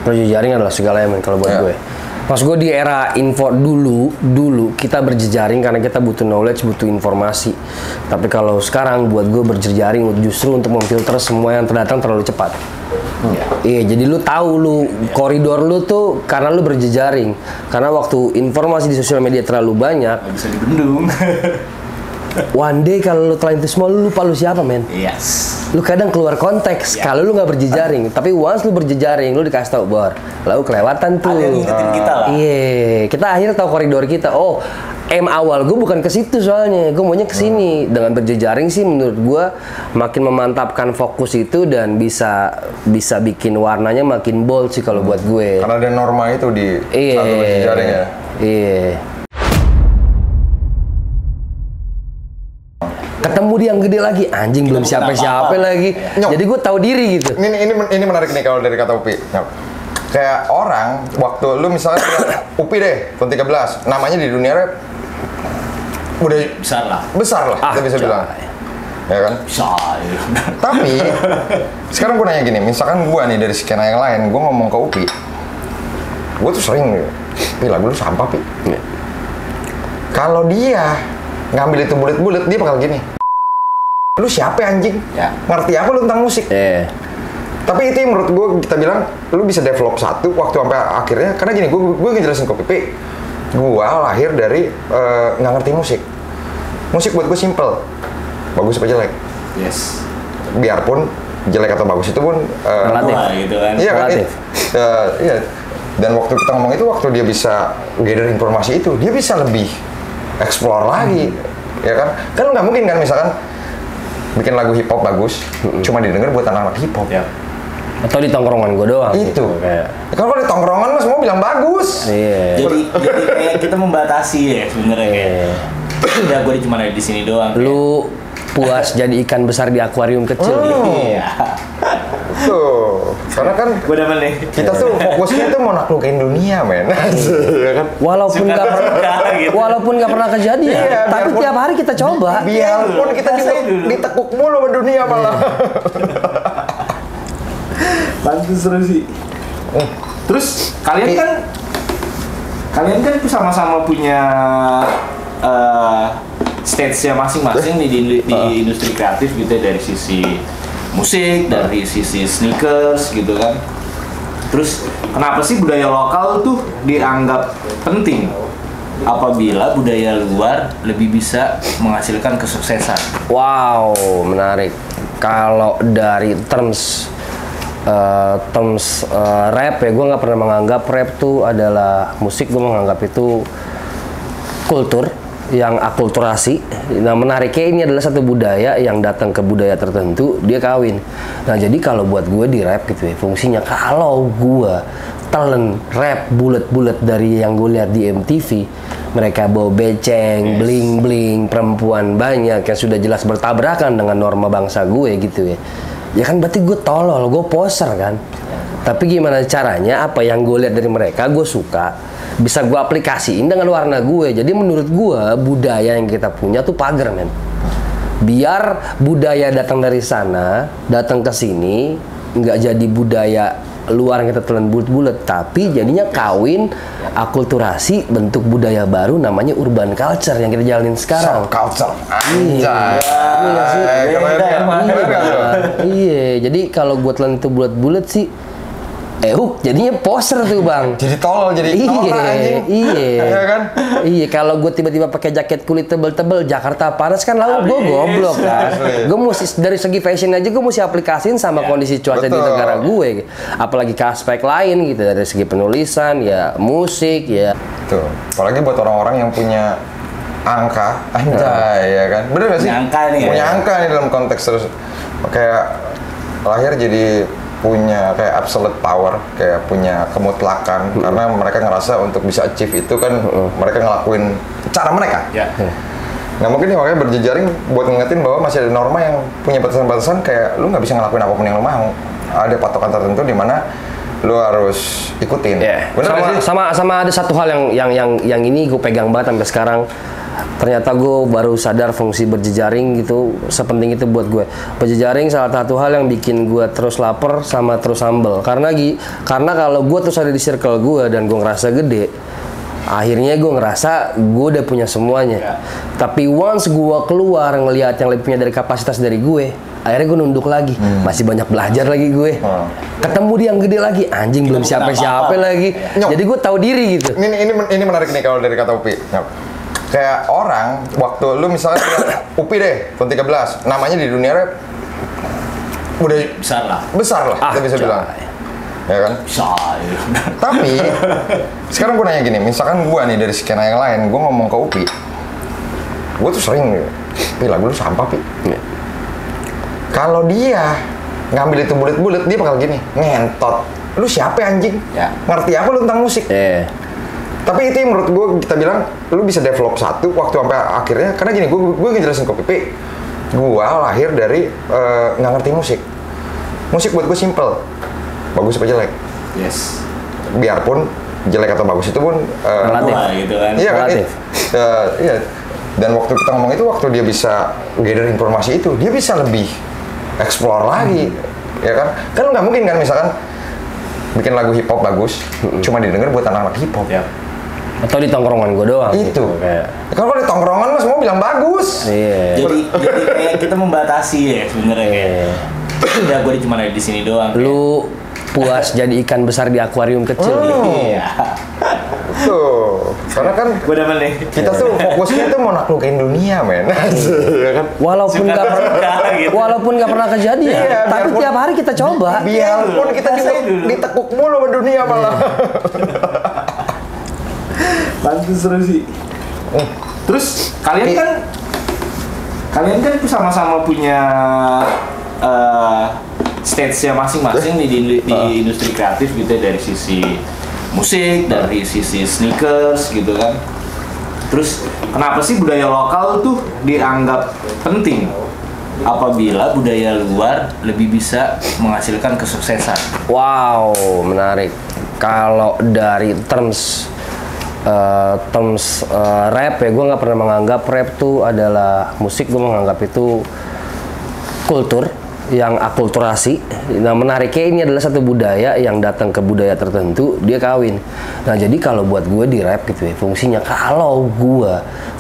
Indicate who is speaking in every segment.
Speaker 1: Berjejaring adalah segalanya men kalau buat gue. Pas gue di era info dulu kita berjejaring karena kita butuh knowledge, butuh informasi. Tapi kalau sekarang buat gue berjejaring justru untuk memfilter semua yang terdatang terlalu cepat. Iya, jadi lu tahu lu koridor lu tuh karena lu berjejaring. Karena waktu informasi di sosial media terlalu banyak,
Speaker 2: nggak bisa dibendung.
Speaker 1: one day kalau lu telah itu semua lu lupa lu siapa men.
Speaker 2: Yes.
Speaker 1: Lu kadang keluar konteks kalau lu nggak berjejaring. Tapi once lu berjejaring, lu dikasih tahu bor, lalu kelewatan tuh.
Speaker 2: Ada yang ngikutin kita lah.
Speaker 1: Iya, kita akhirnya tahu koridor kita. Oh, awal gue bukan ke situ soalnya, gue maunya ke sini. Dengan berjejaring sih menurut gue makin memantapkan fokus itu dan bisa bikin warnanya makin bold sih kalau buat gue.
Speaker 3: Karena ada norma itu di satu berjejaring ya.
Speaker 1: Iya. Ketemu dia yang gede lagi, anjing belum siapa-siapa lagi.
Speaker 3: Nyok.
Speaker 1: Jadi gue tahu diri gitu.
Speaker 3: Ini menarik nih kalau dari kata Upi. Nyok. Kayak orang waktu lu misalnya Upi deh, tahun 13, namanya di dunia rap udah besar lah kita bisa bilang. Ya kan? Tapi sekarang gue nanya gini, misalkan gue nih dari skena yang lain, gue ngomong ke Upi, gue tuh sering nih, Pi lagu lu sampah Pi. Kalau dia ngambil itu bulet-bulet, dia bakal gini, lu siapa anjing? Ngerti apa lu tentang musik? Tapi itu yang menurut gue kita bilang, lu bisa develop satu waktu sampai akhirnya, karena gini, gue ngejelasin ke Pipi, gue lahir dari nggak ngerti musik. Musik buat gue simple, bagus apa jelek.
Speaker 2: Yes.
Speaker 3: Biarpun jelek atau bagus itu pun
Speaker 1: relatif
Speaker 2: gitu kan.
Speaker 3: Iya kan? Iya. Dan waktu kita ngomong itu, waktu dia bisa gather informasi itu, dia bisa lebih explore lagi, ya kan? Kan nggak mungkin kan misalkan bikin lagu hip hop bagus, cuma didengar buat anak-anak hip hop.
Speaker 1: Atau di tongkrongan gue doang.
Speaker 3: Itu.
Speaker 1: Gitu, kayak.
Speaker 3: Kalau di tongkrongan mas semua bilang bagus.
Speaker 1: Iya.
Speaker 2: Jadi kayak kita membatasi ya sebenarnya. Udah gue cuma ada di sini doang.
Speaker 1: Lu puas jadi ikan besar di akuarium kecil.
Speaker 2: Iya.
Speaker 3: Tuh, karena kan
Speaker 2: Gue demen nih.
Speaker 3: kita tuh fokusnya tuh mau naklukin dunia, men. Ya kan?
Speaker 1: Walaupun nggak pernah,
Speaker 2: gitu.
Speaker 1: walaupun nggak pernah kejadian,
Speaker 3: Iya,
Speaker 1: tapi
Speaker 3: biarpun-
Speaker 1: tiap hari kita coba.
Speaker 3: Biarpun kita ditekuk mulu sama dunia malah.
Speaker 2: Bantu seru sih. Terus kalian kan sama-sama punya stage-nya masing-masing di industri kreatif gitu ya, dari sisi musik, dari sisi sneakers gitu kan. Terus kenapa sih budaya lokal tuh dianggap penting apabila budaya luar lebih bisa menghasilkan kesuksesan?
Speaker 1: Wow, menarik. Kalau dari terms rap ya, gue nggak pernah menganggap rap tuh adalah musik. Gue menganggap itu kultur yang akulturasi. Nah, menariknya ini adalah satu budaya yang datang ke budaya tertentu, dia kawin. Nah, jadi kalau buat gue di rap gitu ya, fungsinya kalau gue talent rap bulet-bulet dari yang gue lihat di MTV, mereka bawa beceng, bling-bling, perempuan banyak yang sudah jelas bertabrakan dengan norma bangsa gue gitu ya. Ya kan berarti gue tolol, gue poser kan. Tapi gimana caranya, apa yang gue lihat dari mereka, gue suka, bisa gue aplikasiin dengan warna gue. Jadi menurut gue, budaya yang kita punya tuh pagar, men. Biar budaya datang dari sana, datang ke sini, nggak jadi budaya luar yang kita telan bulet-bulet, tapi jadinya kawin akulturasi bentuk budaya baru namanya urban culture yang kita jalanin sekarang.
Speaker 3: Culture. Anjay.
Speaker 1: Iya, jadi kalau gue telan itu bulet-bulet sih, jadinya poser tuh bang.
Speaker 3: Jadi tolol, jadi anjing.
Speaker 1: Iya
Speaker 3: kan?
Speaker 1: Iya, kalau gue tiba-tiba pakai jaket kulit tebel-tebel, Jakarta panas kan, lalu gue goblok kan. Gue mesti dari segi fashion aja gue mesti aplikasiin sama kondisi cuaca di negara gue. Apalagi ke aspek lain gitu, dari segi penulisan, ya musik, ya.
Speaker 3: Tuh, apalagi buat orang-orang yang punya angka, anjay ya kan? Bener gak sih? Punya angka nih dalam konteks terus kayak lahir jadi punya kayak absolute power, kayak punya kemutlakan, karena mereka ngerasa untuk bisa achieve itu kan mereka ngelakuin cara mereka. Nggak mungkin nih, makanya berjejaring buat ngingetin bahwa masih ada norma yang punya batasan-batasan, kayak lu nggak bisa ngelakuin apapun yang lu mau. Ada patokan tertentu di mana lu harus ikutin.
Speaker 1: Bener sama ada satu hal yang ini gue pegang banget sampai sekarang. ternyata gue baru sadar fungsi berjejaring gitu sepenting itu buat gue. Berjejaring salah satu hal yang bikin gue terus lapar sama terus humble. Karena kalau gue terus ada di circle gue dan gue ngerasa gede, akhirnya gue ngerasa gue udah punya semuanya. Tapi once gue keluar ngelihat yang lebih punya dari kapasitas dari gue, akhirnya gue nunduk lagi. Masih banyak belajar lagi gue. Ketemu dia yang gede lagi, anjing belum siapa-siapa lagi. Jadi gue tahu diri gitu.
Speaker 3: Ini menarik nih kalau dari kata Upi. Kayak orang, waktu lu misalnya Upi deh, tahun 13, namanya di dunia rap udah besar lah, kita bisa bilang. Ya kan? Tapi sekarang gue nanya gini, misalkan gue nih dari skena yang lain, gue ngomong ke Upi, gue tuh sering nih, Pi lagu lu sampah Pi. Kalau dia ngambil itu bulet-bulet, dia bakal gini, ngentot. Lu siapa anjing? Ngerti apa lu tentang musik? Tapi itu yang menurut gue kita bilang, lu bisa develop satu waktu sampai akhirnya, karena gini, gue ngejelasin ke Pipi, gue lahir dari nggak ngerti musik. Musik buat gue simple, bagus apa jelek. Biarpun jelek atau bagus itu pun
Speaker 1: relatif
Speaker 2: gitu kan.
Speaker 3: Iya kan? Iya. Dan waktu kita ngomong itu, waktu dia bisa gather informasi itu, dia bisa lebih explore lagi, ya kan? Kan nggak mungkin kan misalkan bikin lagu hip hop bagus, cuma didengar buat anak-anak hip hop.
Speaker 1: Atau di tongkrongan gue doang.
Speaker 3: Itu.
Speaker 1: Gitu, kayak.
Speaker 3: Kalau di tongkrongan lu semua bilang bagus.
Speaker 2: Jadi kayak kita membatasi ya sebenarnya. Udah gue cuma ada di sini doang.
Speaker 1: Lu puas jadi ikan besar di akuarium kecil.
Speaker 3: Tuh. Karena kan
Speaker 2: gue demen nih.
Speaker 3: kita tuh fokusnya tuh mau naklukin dunia, men. Kan?
Speaker 1: Walaupun nggak pernah kejadian, tapi tiap hari kita coba.
Speaker 3: Biarpun kita ditekuk mulu sama dunia malah.
Speaker 2: Pantes seru sih. Terus kalian kan sama-sama punya stage-nya masing-masing di industri kreatif gitu ya, dari sisi musik, dari sisi sneakers gitu kan. Terus kenapa sih budaya lokal tuh dianggap penting apabila budaya luar lebih bisa menghasilkan kesuksesan?
Speaker 1: Wow, menarik. Kalau dari terms rap ya, gue nggak pernah menganggap rap tuh adalah musik. Gue menganggap itu kultur yang akulturasi. Nah, menariknya ini adalah satu budaya yang datang ke budaya tertentu, dia kawin. Nah, jadi kalau buat gue di rap gitu ya, fungsinya kalau gue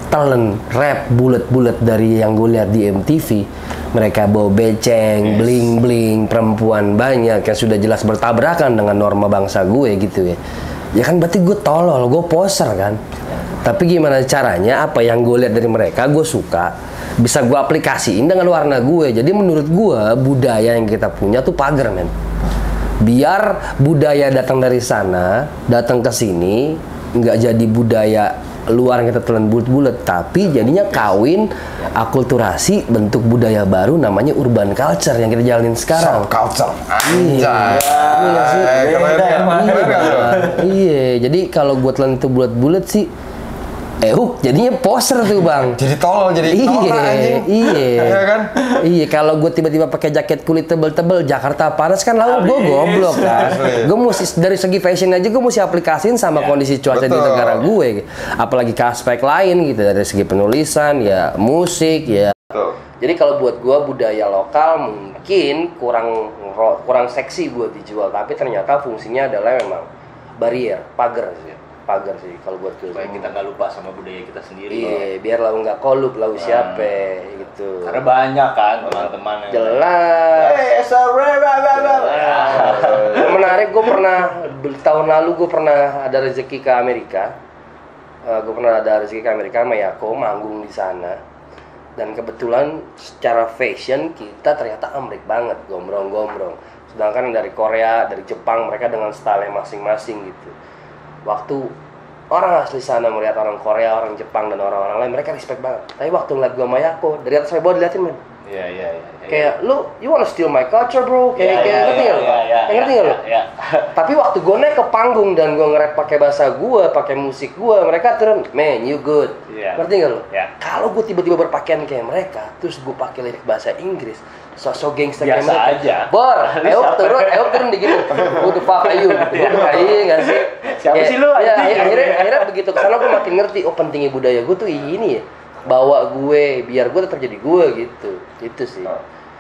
Speaker 1: talent rap bulet-bulet dari yang gue lihat di MTV, mereka bawa beceng, bling-bling, perempuan banyak yang sudah jelas bertabrakan dengan norma bangsa gue gitu ya. Ya kan berarti gue tolol, gue poser kan. Tapi gimana caranya, apa yang gue lihat dari mereka, gue suka, bisa gue aplikasiin dengan warna gue. Jadi menurut gue, budaya yang kita punya tuh pagar, men. Biar budaya datang dari sana, datang ke sini, nggak jadi budaya luar yang kita telan bulet-bulet, tapi jadinya kawin akulturasi bentuk budaya baru namanya urban culture yang kita jalanin sekarang.
Speaker 3: Culture.
Speaker 1: Iya, jadi kalau buat telan itu bulet-bulet sih jadinya poser tuh bang.
Speaker 3: Jadi tolol, jadi anjing.
Speaker 1: Iya kan? Iya, kalau gue tiba-tiba pakai jaket kulit tebel-tebel, Jakarta panas kan, lalu gue goblok kan. Gue mesti dari segi fashion aja gue mesti aplikasiin sama kondisi cuaca di negara gue. Apalagi ke aspek lain gitu, dari segi penulisan, ya musik, ya. Jadi kalau buat gue budaya lokal mungkin kurang seksi buat dijual, tapi ternyata fungsinya adalah memang barrier, pagar sih kalau buat gue.
Speaker 2: Supaya kita nggak lupa sama budaya kita sendiri.
Speaker 1: Iya, biar lau nggak kolup, lau siapa gitu.
Speaker 2: Karena banyak kan teman-teman yang
Speaker 1: jelas. Menarik, gue pernah tahun lalu gue pernah ada rezeki ke Amerika. Sama Yako, manggung di sana. Dan kebetulan secara fashion kita ternyata amrik banget, gombrong-gombrong. Sedangkan dari Korea, dari Jepang, mereka dengan style masing-masing gitu. Waktu orang asli sana melihat orang Korea, orang Jepang, dan orang-orang lain, mereka respect banget. Tapi waktu ngeliat gue sama Yako, dari atas sampai bawah diliatin, men.
Speaker 2: Iya.
Speaker 1: Kayak lu, you wanna steal my culture bro? Kayak ngerti nggak lu? Ngerti nggak lu? Tapi waktu gue naik ke panggung dan gue nge-rap pakai bahasa gue, pakai musik gue, mereka turun, man you good. Ngerti nggak lu? Kalau gue tiba-tiba berpakaian kayak mereka, terus gue pakai lirik bahasa Inggris, sosok gangster kayak mereka.
Speaker 2: Biasa aja.
Speaker 1: Bor, Eop turun di gini. Who the fuck are you? Iya nggak sih?
Speaker 2: Siapa sih lu?
Speaker 1: Ya, akhirnya begitu kesana gue makin ngerti, oh pentingnya budaya gue tuh ini ya. Bawa gue, biar gue tetap jadi gue gitu. Itu sih.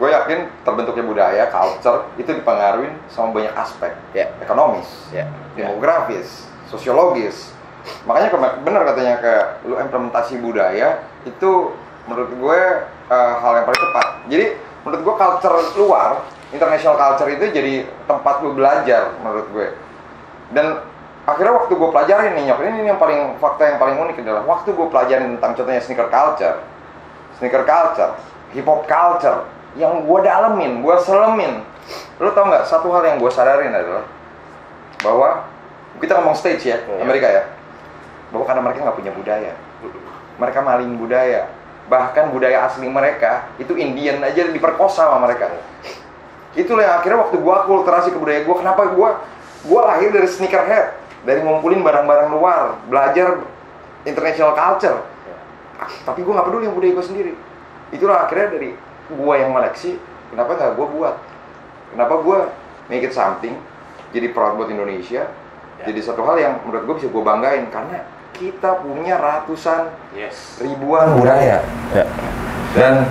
Speaker 3: Gue yakin terbentuknya budaya, culture itu dipengaruhi sama banyak aspek, ekonomis, demografis, sosiologis. Makanya benar katanya kayak lu implementasi budaya itu menurut gue hal yang paling tepat. Jadi menurut gue culture luar, international culture itu jadi tempat lu belajar menurut gue. Dan akhirnya waktu gue pelajarin nih nyok, ini yang paling fakta yang paling unik adalah waktu gue pelajarin tentang contohnya sneaker culture, hip hop culture. Yang gue dalemin, gue selemin. Lo tau nggak, satu hal yang gue sadarin adalah bahwa kita ngomong stage ya, Amerika ya, bahwa karena mereka nggak punya budaya, mereka maling budaya, bahkan budaya asli mereka itu Indian aja diperkosa sama mereka. Itulah yang akhirnya waktu gue akulturasi ke budaya gue, kenapa gue lahir dari sneakerhead, dari ngumpulin barang-barang luar, belajar international culture, tapi gue nggak peduli yang budaya gue sendiri. Itulah akhirnya dari gue yang meleksi, kenapa nggak gue buat? Kenapa gue make it something, jadi proud buat Indonesia, jadi satu hal yang menurut gue bisa gue banggain, karena kita punya ratusan, ribuan budaya. Dan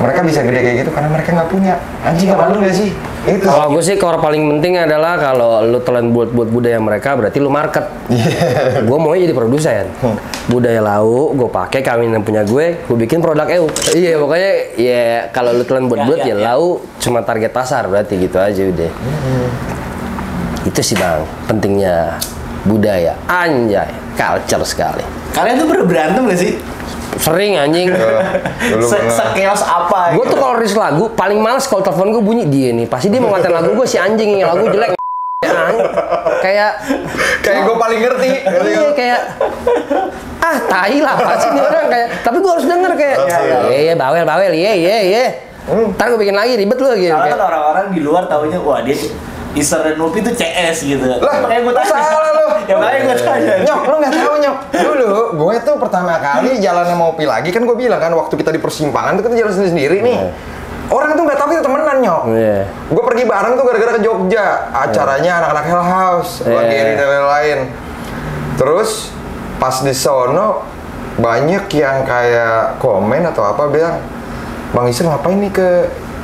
Speaker 3: mereka bisa gede kayak gitu karena mereka nggak punya. Anjing, nggak malu nggak sih? Itu.
Speaker 1: Kalau gue sih core paling penting adalah kalau lu telan buat budaya mereka, berarti lu market. Gue mau jadi produsen. Budaya lau, gue pakai kawin yang punya gue bikin produk EU. Iya, pokoknya ya kalau lu telan buat ya lau cuma target pasar, berarti gitu aja udah. Itu sih bang, pentingnya budaya. Anjay, culture sekali.
Speaker 2: Kalian tuh berantem gak sih?
Speaker 1: Sering anjing.
Speaker 2: Sekeos apa?
Speaker 1: Gue tuh kalau rilis lagu paling males kalau telepon gue bunyi dia nih. Pasti dia mau ngatain lagu gue si anjing yang lagu jelek. Kayak
Speaker 3: gue paling ngerti.
Speaker 1: Iya kayak tai lah pasti nih orang kayak. Tapi gue harus denger kayak. Iya bawel iya. Ntar gue bikin lagi ribet lu gitu.
Speaker 2: Karena kan orang-orang di luar taunya wah dia Isar dan Nupi tuh CS gitu.
Speaker 3: Lah,
Speaker 2: makanya gue tanya.
Speaker 3: Salah lu.
Speaker 2: Ya makanya gue tanya.
Speaker 3: Nyok, lu nggak tahu nyok. Dulu, gue tuh pertama kali jalannya mau Pi lagi kan gue bilang kan waktu kita di persimpangan tuh kita jalan sendiri nih. Orang tuh nggak tahu itu temenan nyok. Gue pergi bareng tuh gara-gara ke Jogja. Acaranya anak-anak Hell House, lagi dan lain-lain. Terus pas di sono banyak yang kayak komen atau apa bilang, Bang Isar ngapain nih ke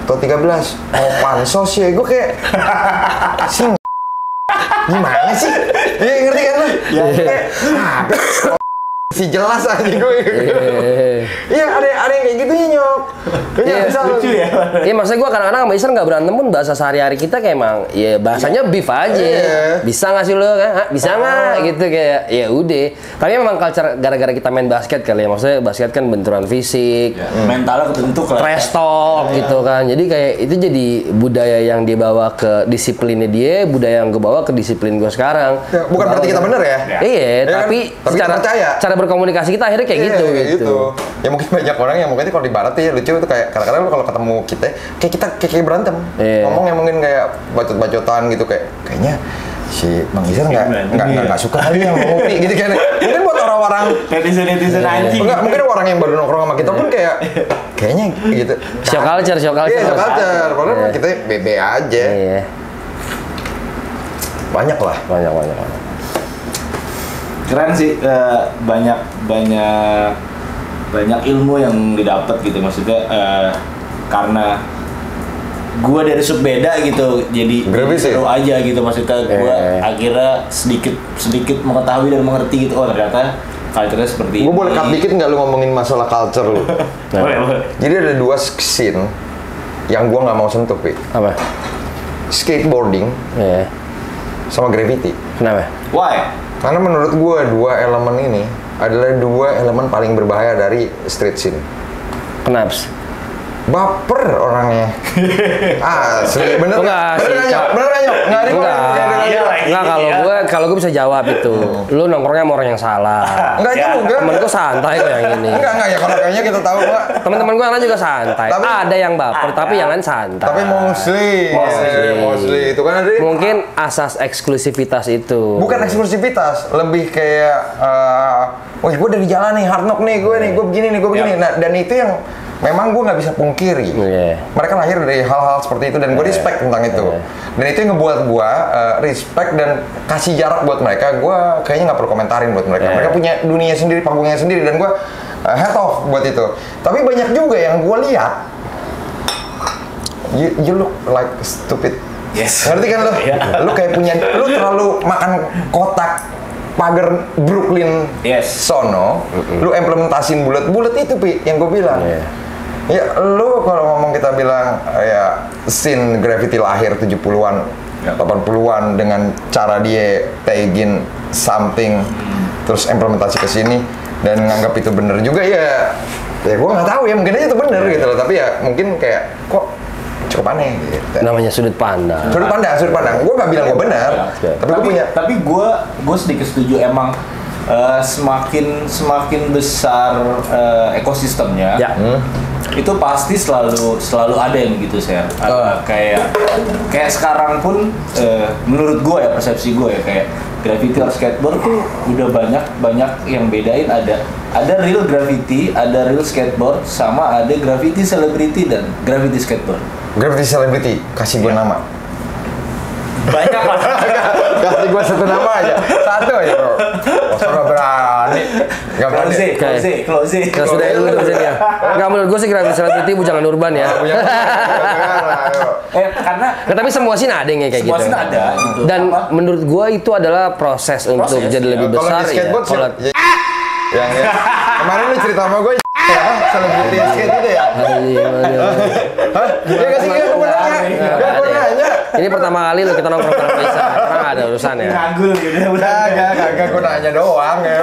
Speaker 3: Tot 13 mau pansos ya, gue kayak sih gimana sih? Ya ngerti kan lu? Ya kayak si jelas aja gue. Iya ada yang kayak gitu ya nyok.
Speaker 2: Lucu ya.
Speaker 1: Iya maksudnya gue kadang-kadang sama Isar nggak berantem pun bahasa sehari-hari kita kayak emang ya bahasanya beef aja. Bisa nggak sih lo kan? Bisa nggak gitu kayak ya udah. Tapi memang culture gara-gara kita main basket kali ya, maksudnya basket kan benturan fisik,
Speaker 2: mentalnya kebentuk lah.
Speaker 1: Trash talk gitu kan. Jadi kayak itu jadi budaya yang dibawa ke disiplinnya dia, budaya yang gue bawa ke disiplin gue sekarang.
Speaker 3: Bukan berarti kita bener ya?
Speaker 1: Iya, tapi cara berkomunikasi kita akhirnya kayak gitu.
Speaker 3: Ya mungkin banyak orang yang mungkin kalau di barat ya lucu itu kayak kadang-kadang kalau ketemu kita kayak berantem. Ngomong yang mungkin kayak bacot-bacotan gitu kayaknya si Bang Isar nggak suka kali yang mau ngopi gitu kan. Mungkin buat orang-orang
Speaker 2: netizen anjing.
Speaker 3: Enggak, mungkin orang yang baru nongkrong sama kita pun kayaknya gitu.
Speaker 1: Show culture.
Speaker 3: Iya, show culture. Padahal kita bebe aja.
Speaker 1: Iya.
Speaker 3: Banyak lah.
Speaker 1: Banyak.
Speaker 2: Keren sih, banyak ilmu yang didapat gitu, maksudnya karena gue dari sub beda gitu, jadi seru aja gitu, maksudnya gue akhirnya sedikit mengetahui dan mengerti gitu, oh ternyata culture-nya seperti ini.
Speaker 3: Gue boleh cut dikit nggak lu ngomongin masalah culture lu?
Speaker 2: Boleh.
Speaker 3: Jadi ada 2 scene yang gue nggak mau sentuh, Pi.
Speaker 1: Apa?
Speaker 3: Skateboarding sama graffiti.
Speaker 1: Kenapa?
Speaker 2: Why?
Speaker 3: Karena menurut gue 2 elemen ini adalah 2 elemen paling berbahaya dari street scene.
Speaker 1: Kenapa?
Speaker 3: baper orangnya. Asli, bener
Speaker 1: Enggak sih,
Speaker 3: bener aja.
Speaker 1: Enggak, kalau gue bisa jawab itu. Lu nongkrongnya sama orang yang salah.
Speaker 3: Enggak juga.
Speaker 1: Temen gue santai kok yang ini.
Speaker 3: Enggak ya, kalau kayaknya kita tahu, Pak.
Speaker 1: Teman-teman gue yang lain juga santai. Ada yang baper, tapi yang lain santai.
Speaker 3: Tapi mostly itu kan ada.
Speaker 1: Mungkin asas eksklusivitas itu.
Speaker 3: Bukan eksklusivitas, lebih kayak wah, gue dari jalan nih, hard knock nih, gue begini. Nah, dan itu yang memang gue nggak bisa pungkiri. Mereka lahir dari hal-hal seperti itu dan gue respect tentang itu. Dan itu yang ngebuat gue respect dan kasih jarak buat mereka. Gue kayaknya nggak perlu komentarin buat mereka. Mereka punya dunia sendiri, panggungnya sendiri, dan gue head off buat itu. Tapi banyak juga yang gue lihat, you look like stupid.
Speaker 2: Yes.
Speaker 3: Ngerti kan lo? Lu kayak lu terlalu makan kotak pagar Brooklyn sono, lu implementasin bulat-bulat itu, Pi, yang gue bilang. Ya, lu kalau ngomong kita bilang ya scene graffiti lahir 70-an, 80-an dengan cara dia tagging something, terus implementasi ke sini dan nganggap itu bener juga, ya gue nggak tahu ya, mungkin aja itu bener gitu loh, tapi ya mungkin kayak kok cukup aneh gitu.
Speaker 1: Namanya sudut pandang.
Speaker 3: Sudut pandang. Gue nggak bilang gue benar, tapi gue punya.
Speaker 2: Tapi gue sedikit setuju, emang semakin besar ekosistemnya, itu pasti selalu ada yang gitu, Ser. Kayak sekarang pun menurut gue ya, persepsi gue ya, kayak graffiti or skateboard tuh udah banyak yang bedain. Ada real graffiti, ada real skateboard, sama ada graffiti celebrity dan graffiti skateboard.
Speaker 3: Graffiti celebrity, kasih gue nama.
Speaker 2: Banyak lah.
Speaker 3: Kasih gue satu nama aja, satu aja, bro. Gak berani.
Speaker 2: Close.
Speaker 1: Kita sudah dulu ya. Enggak, menurut gue sih graffiti celebrity bujangan urban ya.
Speaker 2: Karena
Speaker 1: tapi semua sih ada yang kayak gitu.
Speaker 2: Semua sih ada gitu.
Speaker 1: Dan menurut gue itu adalah proses untuk jadi lebih besar ya.
Speaker 3: Kalau yang kemarin lu cerita sama gue selebriti skate itu ya? Hah? Ya kasih gue nanya.
Speaker 1: Ini pertama kali lo kita nongkrong sama Faisal, karena nggak ada urusan ya.
Speaker 2: Ngagul gitu.
Speaker 3: Kagak gue nanya doang ya.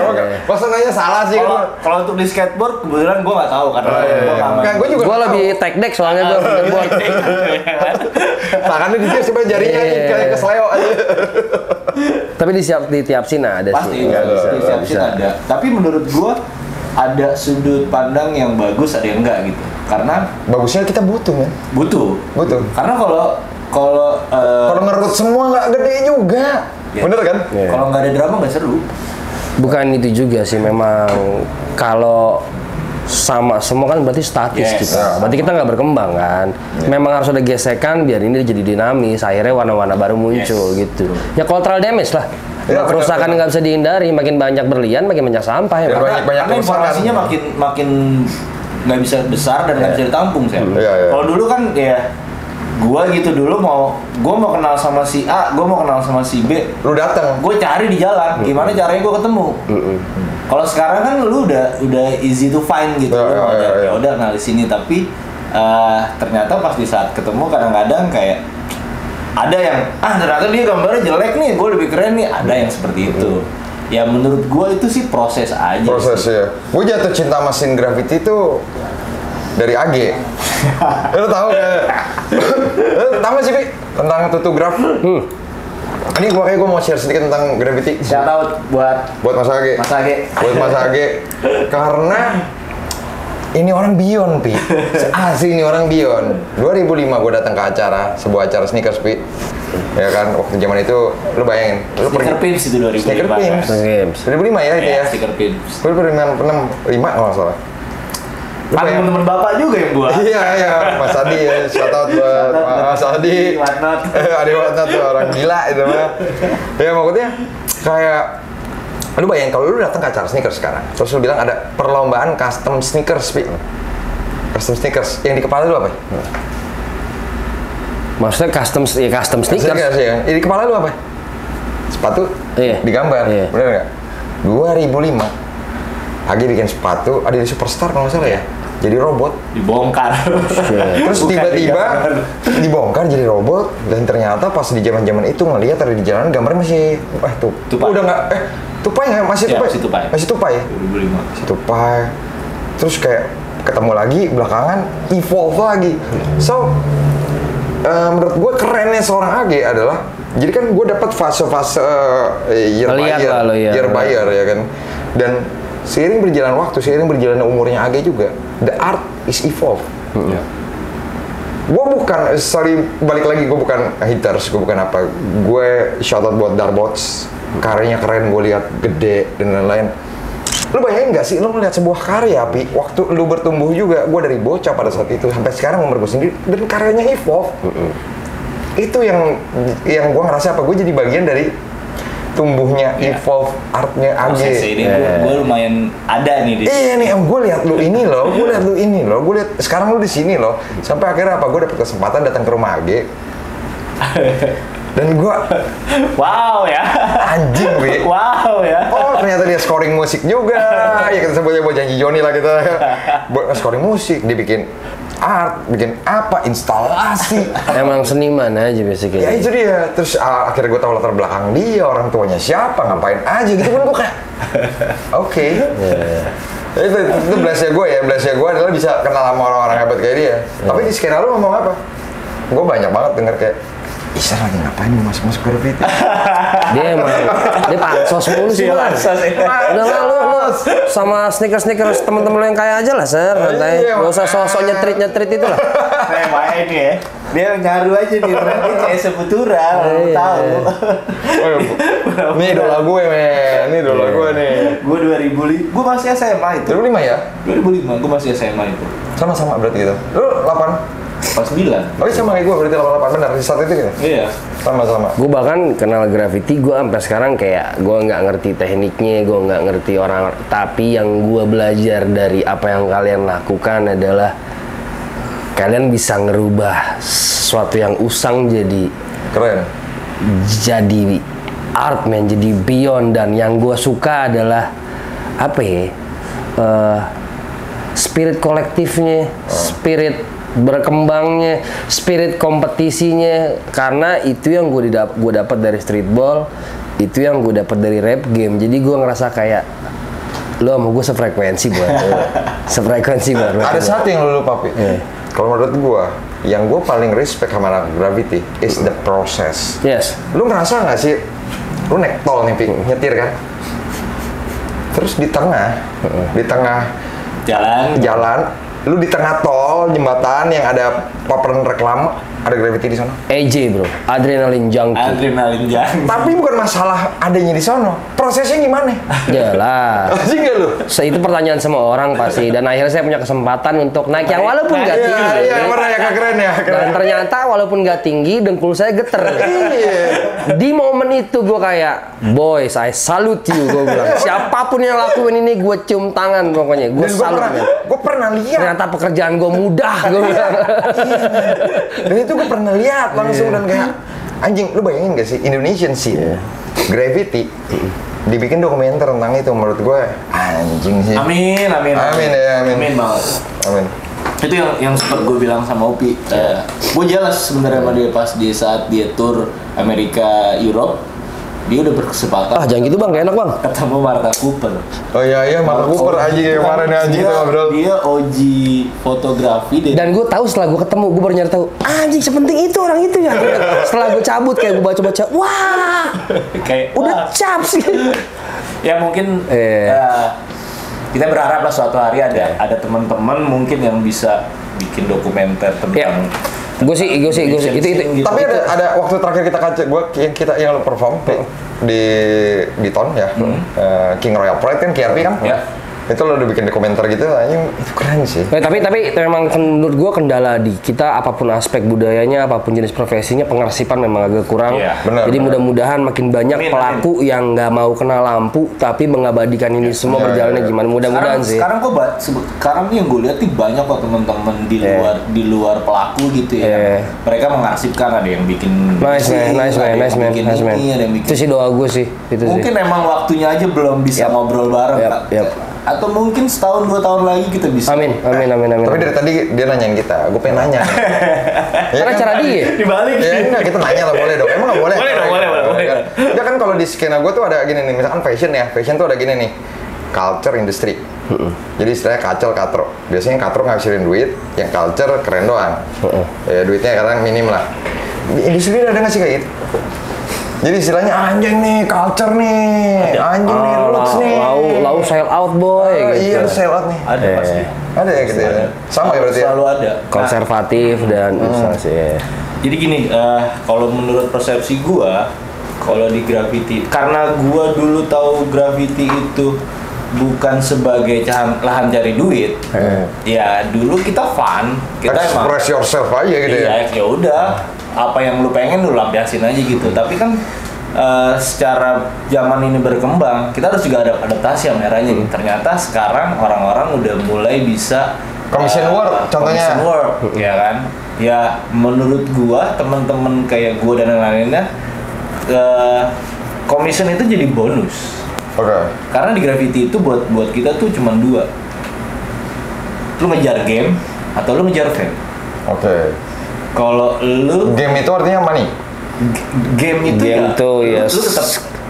Speaker 3: Masa nanya salah sih?
Speaker 2: Kalau untuk di skateboard kebetulan gue nggak tahu karena
Speaker 3: gue juga.
Speaker 1: Gue lebih tech deck soalnya gue skateboard.
Speaker 3: Tangannya ditiup supaya jarinya kayak kesleo aja.
Speaker 1: Tapi di tiap scene ada sih.
Speaker 2: Pasti di tiap scene ada. Tapi menurut gue ada sudut pandang yang bagus, ada yang enggak gitu. Karena
Speaker 3: bagusnya kita butuh, men.
Speaker 2: Butuh. Karena kalau
Speaker 3: ngerut semua nggak gede juga. Bener kan?
Speaker 2: Kalau nggak ada drama nggak seru.
Speaker 1: Bukan itu juga sih, memang kalau sama semua kan berarti statis gitu. Berarti kita nggak berkembang kan. Memang harus ada gesekan biar ini jadi dinamis. Akhirnya warna-warna baru muncul gitu. Ya collateral damage lah. Kerusakan nggak bisa dihindari. Makin banyak berlian, makin banyak sampah ya.
Speaker 3: Banyak
Speaker 2: informasinya makin nggak bisa besar dan nggak bisa ditampung sih. Kalau dulu kan ya gua gitu dulu gua mau kenal sama si A, gua mau kenal sama si B,
Speaker 3: lu datang,
Speaker 2: gua cari di jalan, gimana caranya gua ketemu. Kalau sekarang kan lu udah easy to find gitu, ya udah kenal di sini, tapi ternyata pas di saat ketemu kadang-kadang kayak ada yang ternyata dia gambarnya jelek nih, gua lebih keren nih, ada yang seperti itu. Ya menurut gua itu sih proses aja.
Speaker 3: Ya. Gua jatuh cinta mesin graffiti itu dari AG. Lu tahu kan? Tahu sih, Pi? Tentang tutograf. Ini gue mau share sedikit tentang graffiti.
Speaker 2: Shout out buat
Speaker 3: Mas Age. Buat Mas Age. Karena ini orang Beyond, Pi. Asli ini orang Beyond. 2005 gue datang ke sebuah acara sneakers, Pi. Ya kan, waktu zaman itu lu bayangin, lu
Speaker 2: Sneaker Pimps itu 2005.
Speaker 3: Sneaker Pimps. 2005 ya itu ya.
Speaker 2: Sneaker Pimps.
Speaker 3: 2005 kalau nggak salah.
Speaker 2: Temen-temen bapak juga yang buat.
Speaker 3: Iya, Mas Adi ya, shout out buat Mas Adi. Adi Watnot tuh orang gila itu mah. Ya maksudnya kayak lu bayangin kalau lu datang ke acara sneakers sekarang, terus lu bilang ada perlombaan custom sneakers, Pi. Custom sneakers, yang di kepala lu apa?
Speaker 1: Maksudnya custom sneakers?
Speaker 3: Ya. Di kepala lu apa? Sepatu digambar, bener nggak? 2005 Agi bikin sepatu, ada di Superstar kalau nggak salah ya, jadi robot.
Speaker 2: Dibongkar.
Speaker 3: Terus tiba-tiba dibongkar jadi robot, dan ternyata pas di zaman-zaman itu ngelihat ada di jalan gambarnya masih,
Speaker 2: tupai.
Speaker 3: Udah nggak, tupai nggak? Masih tupai.
Speaker 2: Masih tupai.
Speaker 3: 2005. Masih tupai. Terus kayak ketemu lagi belakangan evolve lagi. So menurut gue kerennya seorang AG adalah jadi kan gue dapat fase-fase year by year ya kan, dan seiring berjalan waktu, seiring berjalan umurnya AG juga, the art is evolve. Gue bukan, balik lagi, gue bukan haters, gue bukan apa, gue shout out buat Darbots, karyanya keren, gue lihat gede dan lain-lain. Lu bayangin nggak sih, lu ngeliat sebuah karya, Pi, waktu lu bertumbuh juga, gue dari bocah pada saat itu sampai sekarang umur gue sendiri, dan karyanya evolve. Itu yang gue ngerasa apa, gue jadi bagian dari tumbuhnya evolve artnya AG.
Speaker 2: Ini gue lumayan ada nih di.
Speaker 3: Iya nih, gue lihat lu ini loh, gue lihat lu ini loh, gue lihat sekarang lu di sini loh. Sampai akhirnya apa? Gue dapet kesempatan datang ke rumah AG. Dan gue
Speaker 2: wow ya.
Speaker 3: Anjing, Wi.
Speaker 2: Wow ya.
Speaker 3: Oh, ternyata dia scoring musik juga. Ya kita sebutnya buat janji Joni lah kita. Buat scoring musik, dia bikin art, bikin apa, instalasi.
Speaker 1: Emang seniman aja biasanya.
Speaker 3: Ya itu dia. Terus akhirnya gue tahu latar belakang dia, orang tuanya siapa, ngapain aja gitu kan, gue kayak oke. Itu blessnya gue ya, blessnya gue adalah bisa kenal sama orang-orang hebat kayak dia. Tapi di skenario lu ngomong apa? Gue banyak banget denger kayak Isar lagi ngapain nih masuk-masuk graffiti?
Speaker 1: Dia emang, dia pansos mulu sih, Bang. Udah lah, lu sama sneakers temen-temen lu yang kaya aja lah, Ser. Santai. Gak usah sosok nyetrit itu lah.
Speaker 2: Saya main nih ya. Dia nyaru aja nih, berarti kayak seputuran, tahu.
Speaker 3: Ini idola gue, men. Ini idola gue nih.
Speaker 2: Gue 2005, gue masih SMA itu.
Speaker 3: 2005 ya?
Speaker 2: 2005, gue masih SMA itu.
Speaker 3: Sama-sama berarti gitu. Lu 8?
Speaker 2: 49.
Speaker 3: Oh iya sama kayak gue, berarti 88 benar di saat itu gitu?
Speaker 2: Iya.
Speaker 3: Sama-sama.
Speaker 1: Gue bahkan kenal graffiti, gue sampai sekarang kayak gue nggak ngerti tekniknya, gue nggak ngerti orang, tapi yang gue belajar dari apa yang kalian lakukan adalah kalian bisa ngerubah sesuatu yang usang jadi
Speaker 3: keren,
Speaker 1: jadi art, man, jadi beyond. Dan yang gue suka adalah apa ya, spirit kolektifnya, spirit berkembangnya, spirit kompetisinya, karena itu yang gue dapat dari streetball, itu yang gue dapat dari rap game. Jadi gue ngerasa kayak lo sama gue sefrekuensi buat
Speaker 3: ada satu yang lo lupa, Pi. Kalau menurut gue, yang gue paling respect sama anak Gravity is the process.
Speaker 1: Yes.
Speaker 3: Lu ngerasa nggak sih, lu naik tol nih, Pi, nyetir kan, terus di tengah jalan, lu di tengah tol, jembatan yang ada paparan reklame, ada graffiti di sana.
Speaker 1: AJ, bro, adrenalin junkie.
Speaker 3: Tapi bukan masalah adanya di sono, prosesnya gimana?
Speaker 1: Jelas.
Speaker 3: Anjing nggak lu?
Speaker 1: Itu pertanyaan semua orang pasti. Dan akhirnya saya punya kesempatan untuk naik yang walaupun nggak tinggi.
Speaker 3: Iya, pernah ya, keren ya.
Speaker 1: Dan ternyata walaupun nggak tinggi, dengkul saya geter.
Speaker 3: Iya.
Speaker 1: Di momen itu gue kayak, boys, I salute you, gue bilang. Siapapun yang lakuin ini, gue cium tangan pokoknya. Gue salut.
Speaker 3: Gue pernah lihat.
Speaker 1: Ternyata pekerjaan gue mudah, gue bilang.
Speaker 3: Dan itu gue pernah lihat langsung, dan kayak anjing, lu bayangin gak sih Indonesian scene graffiti dibikin dokumenter tentang itu, menurut gue anjing sih.
Speaker 2: Amin banget.
Speaker 3: Amin.
Speaker 2: Itu yang sempat gue bilang sama Upi. Gue jelas sebenarnya sama dia pas di saat dia tour Amerika, Europe. Dia udah berkesempatan.
Speaker 1: Jangan gitu, Bang, gak enak, Bang.
Speaker 2: Ketemu Martha Cooper.
Speaker 3: Oh iya, Martha Cooper anjing yang kemarin anjing itu, bro.
Speaker 2: Dia OG fotografi.
Speaker 1: Dan gue tahu setelah gue ketemu, gue baru nyari tahu, anjing sepenting itu orang itu ya. Setelah gue cabut kayak gue baca-baca, wah,
Speaker 2: kayak
Speaker 1: udah cap sih.
Speaker 2: Ya mungkin kita berharap lah suatu hari ada teman-teman mungkin yang bisa bikin dokumenter tentang.
Speaker 1: Gue sih itu.
Speaker 3: Tapi ada waktu terakhir yang lo perform di Ton ya, King Royal Pride kan, KRP kan?
Speaker 2: Ya.
Speaker 3: Itu lo udah bikin dokumenter gitu, anjing itu keren sih.
Speaker 1: Tapi memang menurut gue kendala di kita, apapun aspek budayanya, apapun jenis profesinya, pengarsipan memang agak kurang.
Speaker 3: Iya, benar,
Speaker 1: jadi mudah-mudahan makin banyak pelaku yang nggak mau kena lampu tapi mengabadikan ini semua berjalannya gimana. Mudah-mudahan sih.
Speaker 2: Sekarang nih yang gue lihat nih banyak kok teman-teman di luar pelaku gitu ya. Mereka mengarsipkan, ada yang bikin
Speaker 1: nice man. Itu sih doa gue sih.
Speaker 2: Mungkin emang waktunya aja belum bisa ngobrol bareng. Atau mungkin setahun 2 tahun lagi kita bisa.
Speaker 1: Amin.
Speaker 3: Tapi dari tadi dia nanyain kita, gue pengen nanya.
Speaker 1: Karena cara dia
Speaker 2: dibalik.
Speaker 3: Ya enggak, kita nanya lah, boleh dong. Emang nggak boleh?
Speaker 2: Boleh.
Speaker 3: Ya kan kalau di skena gue tuh ada gini nih, misalkan fashion tuh ada gini nih, culture industry. Jadi istilahnya kacel katro. Biasanya yang katro ngabisin duit, yang culture keren doang. Ya duitnya kadang minim lah. Di industri ada nggak sih kayak gitu? Jadi istilahnya anjing nih, culture nih, anjing nih, roots nih.
Speaker 1: Lau sell out boy.
Speaker 3: Iya, sell out nih.
Speaker 2: Ada pasti.
Speaker 3: Ada ya gitu ya? Sama ya berarti ya?
Speaker 2: Selalu ada.
Speaker 1: Konservatif dan sih.
Speaker 2: Jadi gini, kalau menurut persepsi gua, kalau di graffiti, karena gua dulu tahu graffiti itu bukan sebagai lahan cari duit, ya dulu kita fun, kita
Speaker 3: express yourself aja gitu ya.
Speaker 2: Ya udah, apa yang lu pengen lu lampiasin aja gitu. Tapi kan secara zaman ini berkembang, kita harus juga ada adaptasi sama eranya. Ternyata sekarang orang-orang udah mulai bisa
Speaker 3: commission work, contohnya.
Speaker 2: Commission work, ya kan? Ya menurut gua, teman-teman kayak gua dan lain-lainnya, commission itu jadi bonus. Karena di graffiti itu buat kita tuh cuma dua. Lu ngejar game atau lu ngejar fame. Kalau lu
Speaker 3: game itu artinya money.
Speaker 2: Game itu lu tetap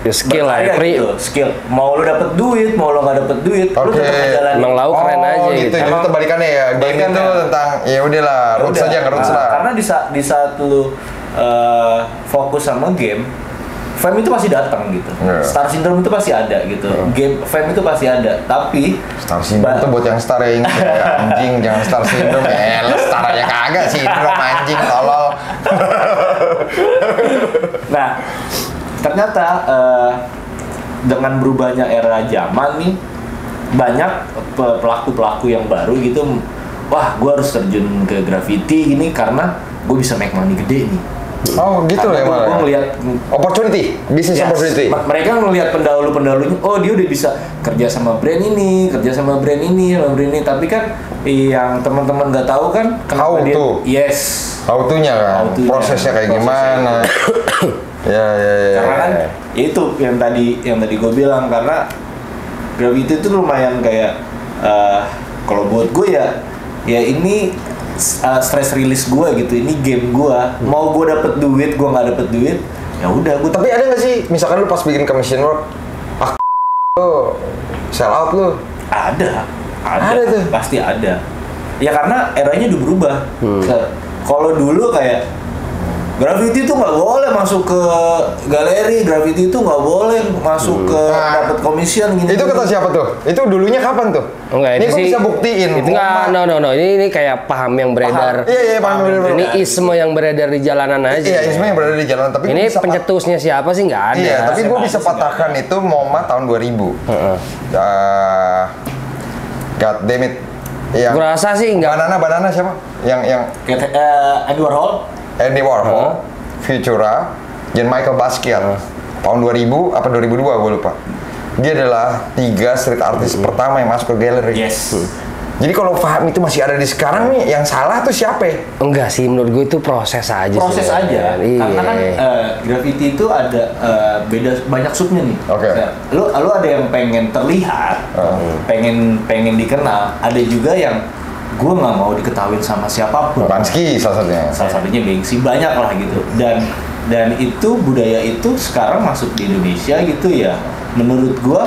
Speaker 1: skill lah,
Speaker 2: gitu, skill. Mau lu dapet duit, mau lu nggak dapet duit, lu tetap ngejalanin.
Speaker 1: Emang lau keren aja
Speaker 3: gitu. Jadi itu balikannya ya. Game itu tentang ya udahlah, roots saja, roots lah.
Speaker 2: Karena di saat lu fokus sama game, fame itu pasti datang gitu. Star syndrome itu pasti ada gitu. Game fame itu pasti ada. Tapi
Speaker 3: star syndrome itu buat yang star yang anjing, jangan star syndrome. Star aja kagak syndrome anjing tolol.
Speaker 2: Nah, ternyata dengan berubahnya era zaman nih, banyak pelaku-pelaku yang baru gitu, wah gue harus terjun ke graffiti gini karena gue bisa make money gede nih.
Speaker 3: Oh gitu loh ya malah.
Speaker 2: Gue ngeliat
Speaker 3: opportunity, business opportunity.
Speaker 2: Mereka ngelihat pendahulu-pendahulunya, oh dia udah bisa kerja sama brand ini, sama brand ini. Tapi kan yang teman-teman nggak tahu kan kenapa dia
Speaker 3: how to-nya kan, prosesnya kayak gimana. Ya.
Speaker 2: Karena kan itu yang tadi gue bilang, karena graffiti itu lumayan kayak kalau buat gue ya ini stress release gue gitu, ini game gue. Mau gue dapet duit, gue nggak dapet duit, ya udah gue.
Speaker 3: Tapi ada nggak sih, misalkan lu pas bikin commission work, lu sell out lu?
Speaker 2: Ada
Speaker 3: tuh.
Speaker 2: Pasti ada. Ya karena eranya udah berubah. Kalau dulu kayak graffiti itu nggak boleh masuk ke galeri, graffiti itu nggak boleh masuk ke dapat komision gini.
Speaker 3: Itu kata siapa tuh? Itu dulunya kapan tuh?
Speaker 1: Enggak,
Speaker 3: ini gue bisa buktiin.
Speaker 1: Itu nggak, no. Ini kayak paham yang beredar.
Speaker 3: Iya, paham yang beredar.
Speaker 1: Ini isme yang beredar di jalanan aja.
Speaker 3: Iya, isme yang beredar di jalanan. Tapi
Speaker 1: ini pencetusnya siapa sih nggak ada.
Speaker 3: Iya, tapi gue bisa patahkan itu MoMA tahun 2000. God damn it.
Speaker 1: Gue rasa sih nggak.
Speaker 3: Banana siapa? Yang Andy Warhol, Futura, dan Michael Basquiat. Tahun 2000 apa 2002 gue lupa. Dia adalah 3 street artist pertama yang masuk ke galeri. Jadi kalau paham itu masih ada di sekarang nih, yang salah tuh siapa?
Speaker 1: Enggak sih, menurut gue itu proses aja.
Speaker 2: Karena kan graffiti itu ada banyak subnya nih. Lu ada yang pengen terlihat, pengen dikenal. Ada juga yang gue nggak mau diketahuin sama siapapun.
Speaker 3: Bansky salah
Speaker 2: satunya Banksy, banyak lah gitu. Dan itu budaya itu sekarang masuk di Indonesia gitu ya. Menurut gue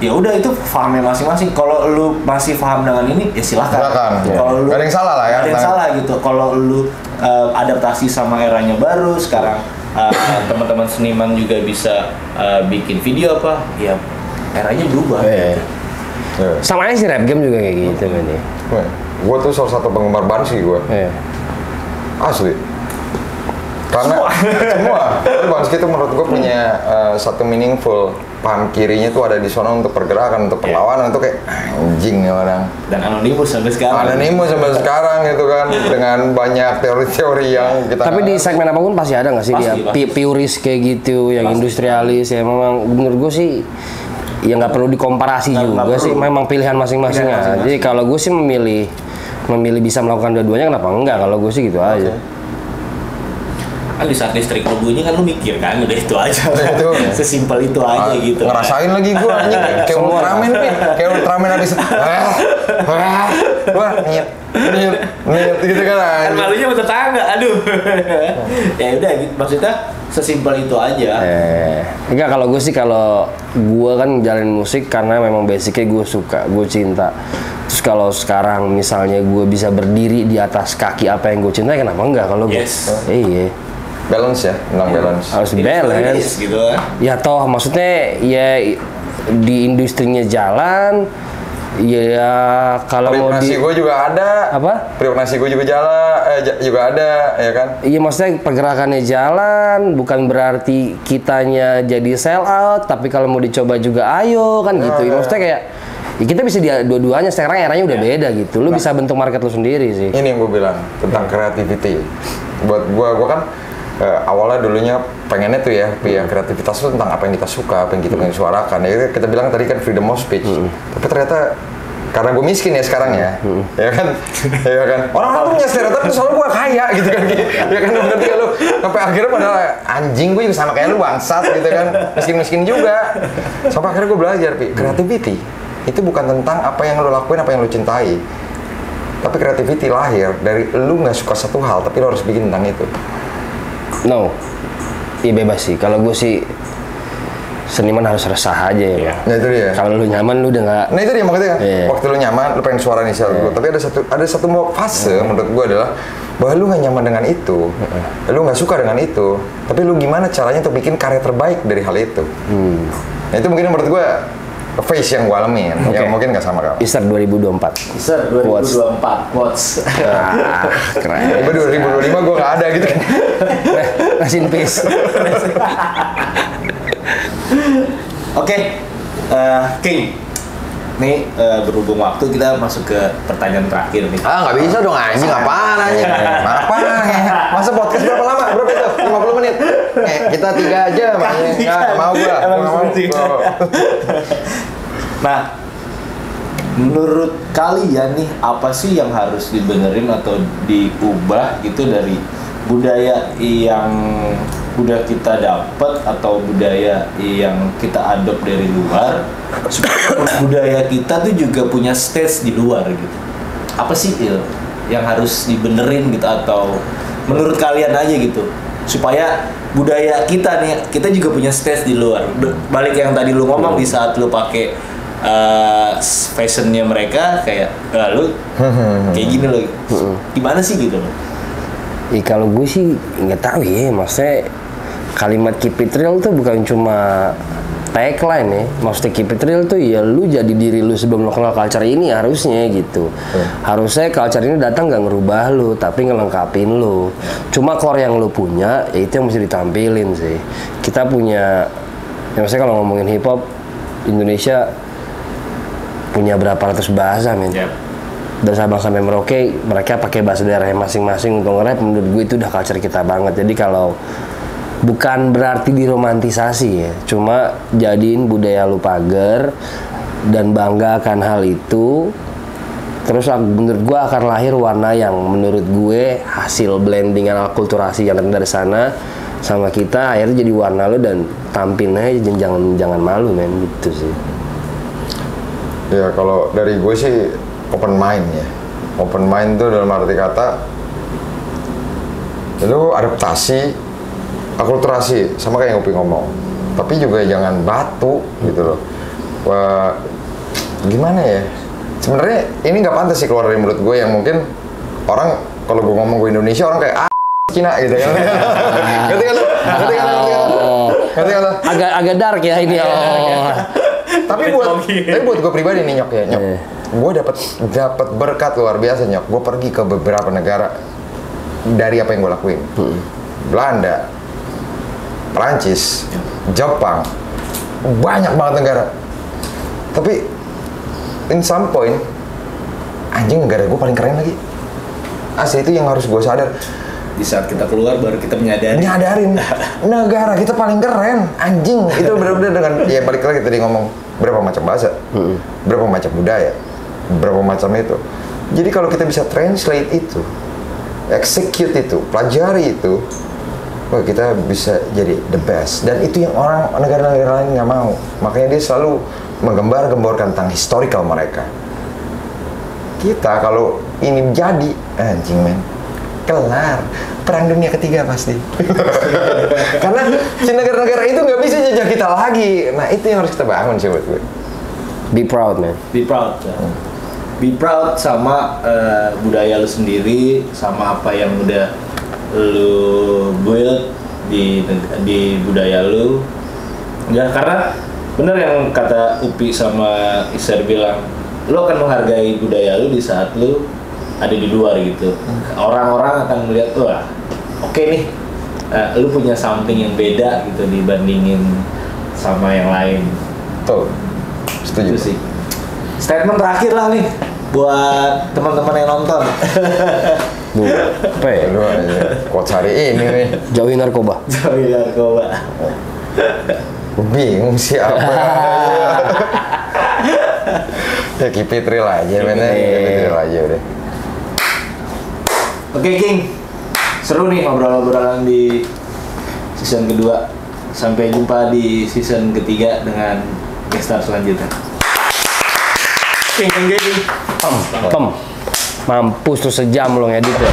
Speaker 2: ya udah itu pahamnya masing-masing. Kalau lu masih paham dengan ini ya silahkan. Kalau lu
Speaker 3: gak ada yang salah lah ya.
Speaker 2: Gak ada yang salah gitu. Kalau lu adaptasi sama eranya baru sekarang, teman-teman seniman juga bisa bikin video apa? Ya eranya berubah. Gitu.
Speaker 1: Sama aja sih rap game juga kayak gitu kan ya.
Speaker 3: Gue tuh salah satu penggemar Bansky gue. Asli. Karena semua Bansky itu menurut gue punya satu meaningful. Paham kirinya tuh ada di sana untuk pergerakan, untuk perlawanan, untuk kayak anjing ya orang.
Speaker 2: Dan anonimus sampai
Speaker 3: sekarang gitu kan, dengan banyak teori-teori yang kita.
Speaker 1: Tapi di segmen apapun pasti ada nggak sih dia purist kayak gitu, yang industrialis ya. Memang menurut gue sih ya nggak perlu dikomparasi juga sih, memang pilihan masing-masing aja. Jadi kalau gue sih memilih bisa melakukan dua-duanya, kenapa enggak? Kalau gue sih gitu aja.
Speaker 2: Kan di saat listrik lu bunyi kan lu mikir kan udah itu aja.
Speaker 3: Itu.
Speaker 2: Sesimpel itu aja gitu.
Speaker 3: Ngerasain lagi gue anjing kayak Ultraman nih, kayak Ultraman habis wah nyet gitu kan.
Speaker 2: Kan malunya sama tetangga, aduh. Ya udah gitu, maksudnya sesimpel itu aja.
Speaker 1: Enggak, kalau gue sih, kalau gue kan jalanin musik karena memang basicnya gue suka, gue cinta. Terus kalau sekarang misalnya gue bisa berdiri di atas kaki apa yang gue cintai, kenapa enggak kalau gue?
Speaker 2: Yes.
Speaker 1: Iya.
Speaker 3: Balance ya, tentang balance.
Speaker 1: Harus balance.
Speaker 2: Gitu kan.
Speaker 1: Ya toh maksudnya ya di industrinya jalan, ya kalau mau di
Speaker 3: gue juga ada.
Speaker 1: apa?
Speaker 3: Nasi gue juga juga ada, ya kan?
Speaker 1: Iya, maksudnya pergerakannya jalan, bukan berarti kitanya jadi sell out, tapi kalau mau dicoba juga ayo kan gitu. Maksudnya kayak ya kita bisa dua-duanya, sekarang eranya udah beda gitu. Lu bisa bentuk market lu sendiri sih.
Speaker 3: Ini yang gue bilang tentang creativity. Buat gue kan awalnya dulunya pengennya tuh ya kreativitas itu tentang apa yang kita suka, apa yang kita pengen suarakan. Ya kita bilang tadi kan freedom of speech. Tapi ternyata karena gue miskin ya sekarang ya kan, ya kan. Orang-orang punya stereotip itu soalnya gue kaya gitu kan, ya kan. Berarti lu sampai akhirnya pada anjing gue juga sama kayak lu bangsat gitu kan, miskin juga. Sampai akhirnya gue belajar, creativity itu bukan tentang apa yang lu lakuin, apa yang lu cintai. Tapi creativity lahir dari lu nggak suka satu hal, tapi lu harus bikin tentang itu.
Speaker 1: No, iya bebas sih. Kalau gue sih seniman harus resah aja ya.
Speaker 3: Nah itu dia.
Speaker 1: Kalau lu nyaman, lu udah nggak.
Speaker 3: Nah itu dia makanya
Speaker 1: Yeah.
Speaker 3: waktu lu nyaman, lu pengen suara inisial dulu. Tapi ada satu fase menurut gue adalah bahwa lu nggak nyaman dengan itu, lu nggak suka dengan itu. Tapi lu gimana caranya untuk bikin karya terbaik dari hal itu? Nah itu mungkin menurut gue phase yang gue alamin, yang mungkin nggak sama kamu.
Speaker 1: Easter 2024.
Speaker 2: Easter 2024 quotes.
Speaker 1: Keren.
Speaker 3: Tapi 2025 gue nggak ada gitu kan.
Speaker 1: Rest in peace.
Speaker 2: Oke, King. Nih berhubung waktu kita masuk ke pertanyaan terakhir nih.
Speaker 3: Nggak bisa dong anjing, apaan anjing? Apaan? Masa podcast berapa lama? Berapa itu? 50 menit. Kita 3 aja, makanya nggak mau gua.
Speaker 2: Nah, menurut kalian nih apa sih yang harus dibenerin atau diubah gitu dari budaya yang udah kita dapat atau budaya yang kita adopt dari luar, supaya budaya kita tuh juga punya stage di luar gitu. Apa sih yang harus dibenerin gitu, atau menurut kalian aja gitu, supaya budaya kita nih, kita juga punya stage di luar. Balik yang tadi lu ngomong, di saat lu pakai fashionnya mereka kayak lu kayak gini loh, gimana sih gitu loh?
Speaker 1: Kalau gue sih nggak tahu ya, maksudnya kalimat keep it real tuh bukan cuma tagline ya. Maksudnya keep it real tuh ya lu jadi diri lu sebelum lu kenal culture ini harusnya gitu. Harusnya culture ini datang nggak ngerubah lu, tapi ngelengkapin lu. Cuma core yang lu punya, ya itu yang mesti ditampilin sih. Kita punya, ya maksudnya kalau ngomongin hip hop, Indonesia punya berapa ratus bahasa men. Dan Sabang sampai Merauke mereka pakai bahasa daerahnya masing-masing untuk nge-rap. Menurut gue itu udah culture kita banget. Jadi kalau bukan berarti diromantisasi ya, cuma jadiin budaya lu pagar dan bangga akan hal itu. Terus menurut gue akan lahir warna yang menurut gue hasil blendingan akulturasi yang datang dari sana sama kita, akhirnya jadi warna lu dan tampilin aja, jangan malu men, gitu sih.
Speaker 3: Ya kalau dari gue sih open mind ya. Open mind tuh dalam arti kata lu adaptasi, akulturasi, sama kayak yang Upi ngomong. Tapi juga jangan batu gitu loh. Wah, gimana ya? Sebenarnya ini nggak pantas sih keluar dari mulut gue, yang mungkin orang kalau gue ngomong gue Indonesia orang kayak Cina gitu ya. Ngerti kan lu?
Speaker 1: Agak dark ya ini.
Speaker 3: Tapi buat gue pribadi nih Nyok ya, Nyok. Gue dapat berkat luar biasa Nyok. Gue pergi ke beberapa negara dari apa yang gue lakuin. Belanda, Perancis, Jepang, banyak banget negara. Tapi in some point, anjing negara gue paling keren lagi. Asli itu yang harus gue sadar.
Speaker 2: Di saat kita keluar baru kita nyadarin
Speaker 3: negara kita paling keren, anjing. Itu benar-benar dengan ya balik lagi tadi ngomong berapa macam bahasa, berapa macam budaya, berapa macam itu. Jadi kalau kita bisa translate itu, execute itu, pelajari itu, wah kita bisa jadi the best. Dan itu yang orang negara-negara lain nggak mau. Makanya dia selalu menggembar-gemborkan tentang historical mereka. Kita kalau ini jadi, anjing men, kelar. Perang Dunia Ketiga pasti. Karena si negara-negara itu nggak bisa jajah kita lagi. Nah itu yang harus kita bangun sih buat gue.
Speaker 1: Be proud, man.
Speaker 2: Be proud. Ya. Be proud sama budaya lu sendiri, sama apa yang udah lu build di budaya lu. Ya karena bener yang kata Upi sama Iser bilang, lu akan menghargai budaya lu di saat lu ada di luar gitu. Orang-orang akan melihat, wah, oke nih, lu punya something yang beda gitu dibandingin sama yang lain.
Speaker 3: Tuh, setuju.
Speaker 2: Itu sih. Statement terakhir lah nih buat teman-teman yang nonton.
Speaker 1: Bu, P.
Speaker 3: Aduh aja, quotes hari ini nih.
Speaker 1: Jauhi narkoba.
Speaker 2: Jauhi narkoba.
Speaker 3: Gue bingung siapa. Ya keep it real aja, keep it real aja udah.
Speaker 2: Oke King, seru nih ngobrol-ngobrolan di season kedua. Sampai jumpa di season ketiga dengan guest selanjutnya. King.
Speaker 1: Mampus tuh sejam lo ngedit ya.